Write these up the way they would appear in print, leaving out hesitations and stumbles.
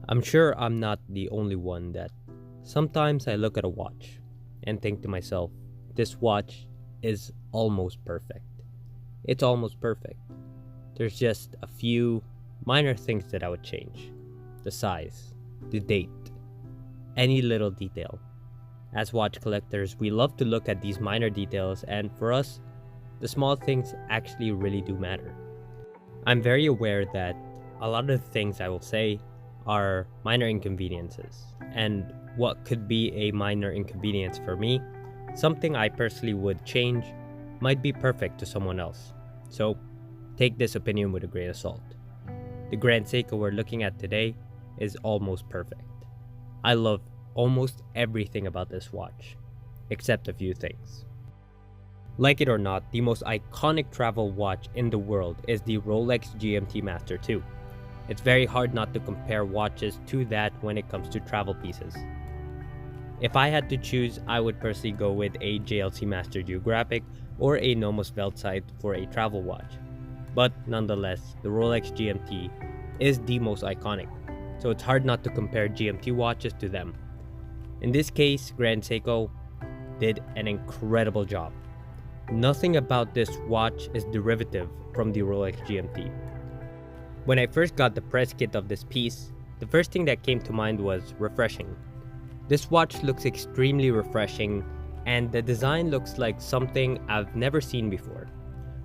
I'm sure I'm not the only one that sometimes I look at a watch and think to myself, this watch is almost perfect. It's almost perfect. There's just a few minor things that I would change: the size, the date, any little detail. As watch collectors, we love to look at these minor details, and for us, the small things actually really do matter. I'm very aware that a lot of the things I will say are minor inconveniences, and what could be a minor inconvenience for me, something I personally would change, might be perfect to someone else. So, take this opinion with a grain of salt. The Grand Seiko we're looking at today is almost perfect. I love almost everything about this watch, except a few things. Like it or not, the most iconic travel watch in the world is the Rolex GMT Master 2. It's very hard not to compare watches to that when it comes to travel pieces. If I had to choose, I would personally go with a JLC Master Geographic or a Nomos Weltzeit for a travel watch. But nonetheless, the Rolex GMT is the most iconic, so it's hard not to compare GMT watches to them. In this case, Grand Seiko did an incredible job. Nothing about this watch is derivative from the Rolex GMT. When I first got the press kit of this piece, the first thing that came to mind was refreshing. This watch looks extremely refreshing, and the design looks like something I've never seen before.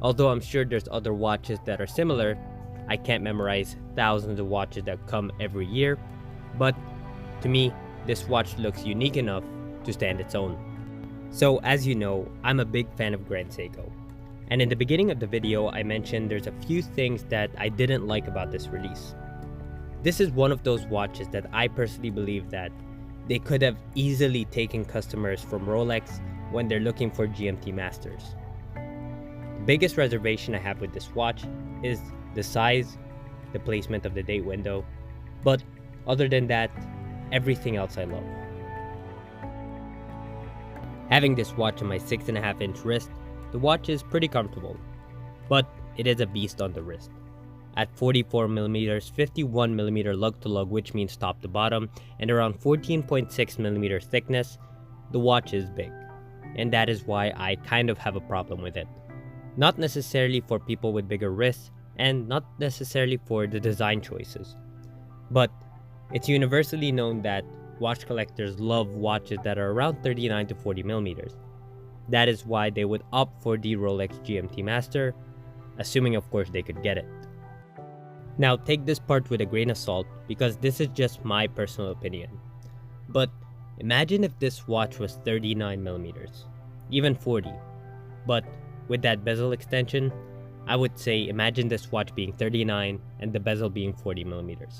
Although I'm sure there's other watches that are similar, I can't memorize thousands of watches that come every year, but to me, this watch looks unique enough to stand its own. So as you know, I'm a big fan of Grand Seiko. And in the beginning of the video, I mentioned there's a few things that I didn't like about this release. This is one of those watches that I personally believe that they could have easily taken customers from Rolex when they're looking for GMT Masters. The biggest reservation I have with this watch is the size, the placement of the date window, but other than that, everything else I love. Having this watch on my 6.5-inch wrist, the watch is pretty comfortable, but it is a beast on the wrist. At 44mm, 51mm lug to lug, which means top to bottom, and around 14.6mm thickness, the watch is big, and that is why I kind of have a problem with it. Not necessarily for people with bigger wrists, and not necessarily for the design choices, but it's universally known that watch collectors love watches that are around 39 to 40mm. That is why they would opt for the Rolex GMT Master, assuming of course they could get it. Now take this part with a grain of salt because this is just my personal opinion. But imagine if this watch was 39mm, even 40. But with that bezel extension, I would say imagine this watch being 39 and the bezel being 40mm.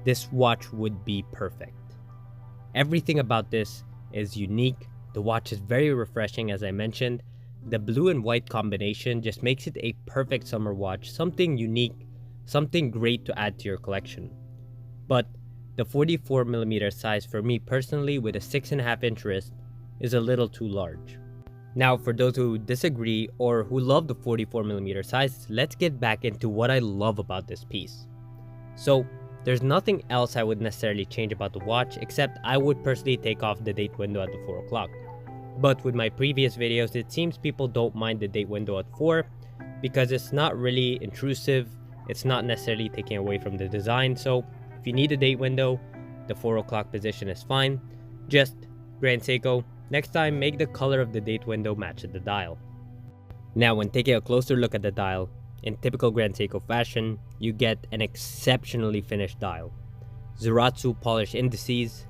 This watch would be perfect. Everything about this is unique. The watch is very refreshing, as I mentioned. The blue and white combination just makes it a perfect summer watch, something unique, something great to add to your collection. But the 44mm size for me personally with a 6.5-inch wrist is a little too large. Now for those who disagree or who love the 44mm size, let's get back into what I love about this piece. So there's nothing else I would necessarily change about the watch, except I would personally take off the date window at the 4 o'clock. But with my previous videos, it seems people don't mind the date window at 4 because it's not really intrusive, it's not necessarily taking away from the design. So if you need a date window, the 4 o'clock position is fine. Just Grand Seiko, next time make the color of the date window match the dial. Now when taking a closer look at the dial, in typical Grand Seiko fashion, you get an exceptionally finished dial. Zaratsu polished indices,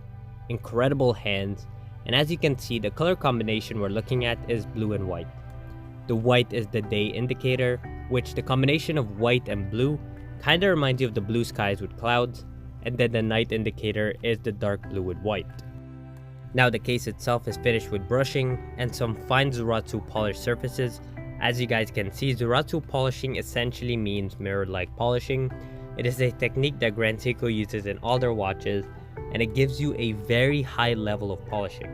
incredible hands, and as you can see, the color combination we're looking at is blue and white. The white is the day indicator, which the combination of white and blue kinda reminds you of the blue skies with clouds, and then the night indicator is the dark blue with white. Now the case itself is finished with brushing and some fine Zaratsu polished surfaces. As you guys can see, Zaratsu polishing essentially means mirror-like polishing. It is a technique that Grand Seiko uses in all their watches, and it gives you a very high level of polishing.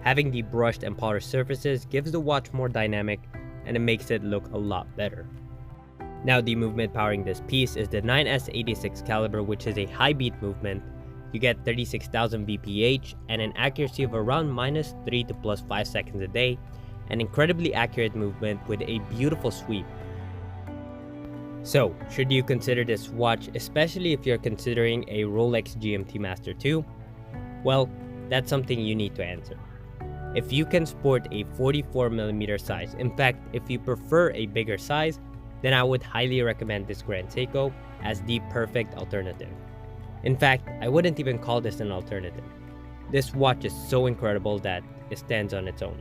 Having the brushed and polished surfaces gives the watch more dynamic, and it makes it look a lot better. Now the movement powering this piece is the 9S86 caliber, which is a high beat movement. You get 36,000 VPH and an accuracy of around -3 to +5 seconds a day, an incredibly accurate movement with a beautiful sweep. So, should you consider this watch, especially if you're considering a Rolex GMT Master 2? Well, that's something you need to answer. If you can sport a 44mm size, in fact, if you prefer a bigger size, then I would highly recommend this Grand Seiko as the perfect alternative. In fact, I wouldn't even call this an alternative. This watch is so incredible that it stands on its own.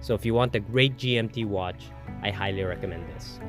So if you want a great GMT watch, I highly recommend this.